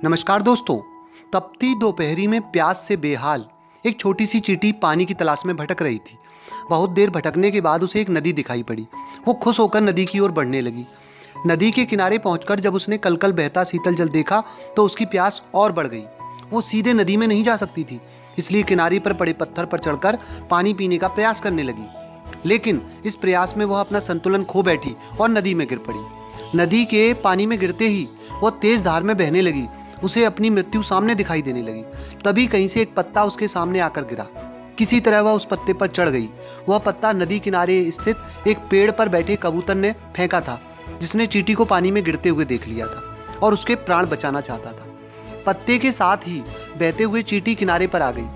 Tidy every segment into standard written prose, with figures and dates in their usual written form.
नमस्कार दोस्तों। तपती दोपहरी में प्यास से बेहाल एक छोटी सी चींटी पानी की तलाश में भटक रही थी। बहुत देर भटकने के बाद उसे एक नदी दिखाई पड़ी। वो खुश होकर नदी की ओर बढ़ने लगी। नदी के किनारे पहुंचकर जब उसने कलकल बहता शीतल जल देखा तो उसकी प्यास और बढ़ गई। वो सीधे नदी में नहीं जा सकती थी, इसलिए किनारे पर पड़े पत्थर पर चढ़कर पानी पीने का प्रयास करने लगी। लेकिन इस प्रयास में वह अपना संतुलन खो बैठी और नदी में गिर पड़ी। नदी के पानी में गिरते ही वह तेज धार में बहने लगी। उसे अपनी मृत्यु सामने दिखाई देने लगी। तभी कहीं से एक पत्ता उसके सामने आकर गिरा। किसी तरह वह उस पत्ते पर चढ़ गई। वह पत्ता नदी किनारे स्थित एक पेड़ पर बैठे कबूतर ने फेंका था, जिसने चींटी को पानी में गिरते हुए देख लिया था और उसके प्राण बचाना चाहता था। पत्ते के साथ ही बहते हुए चींटी किनारे पर आ गई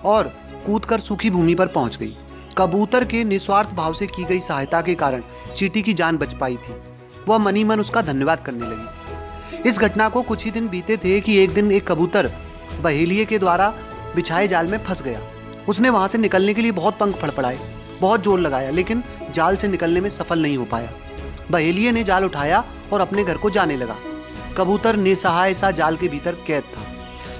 और कूदकर सूखी भूमि पर पहुंच गई। कबूतर के निस्वार्थ भाव से की गई सहायता के कारण चींटी की जान बच पाई थी। वह मनी मन उसका धन्यवाद करने लगी। इस घटना को कुछ ही दिन बीते थे कि एक दिन एक कबूतर बहेलिये के द्वारा बिछाए जाल में फंस गया। उसने वहां से निकलने के लिए बहुत पंख फड़फड़ाए, बहुत जोर लगाया, लेकिन जाल से निकलने में सफल नहीं हो पाया। बहेलिये ने जाल उठाया और अपने घर को जाने लगा। कबूतर निसहाय सा जाल के भीतर कैद था।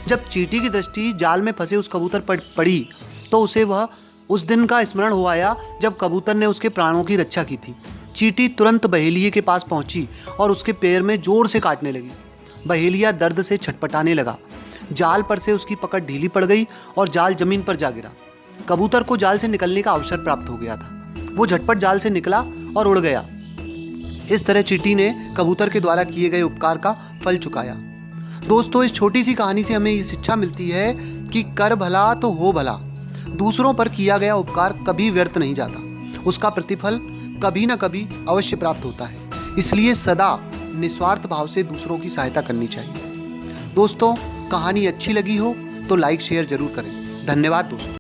जब चींटी की दृष्टि जाल में फंसे उस कबूतर पर पड़ी तो उसे वह उस दिन का स्मरण हो आया जब कबूतर ने उसके प्राणों की रक्षा की थी। चींटी तुरंत बहेलिये के पास पहुंची और उसके पैर में जोर से काटने लगी। बहेलिया दर्द से छटपटाने लगा। जाल पर से उसकी पकड़ ढीली पड़ गई और जाल जमीन पर जा गिरा। कबूतर को जाल से निकलने का अवसर प्राप्त हो गया था। वो झटपट जाल से निकला और उड़ गया। इस तरह चींटी ने कबूतर के द्वारा किए गए उपकार का फल चुकाया। दोस्तों, इस छोटी सी कहानी से हमें ये शिक्षा मिलती है कि कर भला तो हो भला। दूसरों पर किया गया उपकार कभी व्यर्थ नहीं जाता, उसका प्रतिफल कभी ना कभी अवश्य प्राप्त होता है। इसलिए सदा निस्वार्थ भाव से दूसरों की सहायता करनी चाहिए। दोस्तों, कहानी अच्छी लगी हो तो लाइक शेयर जरूर करें। धन्यवाद दोस्तों।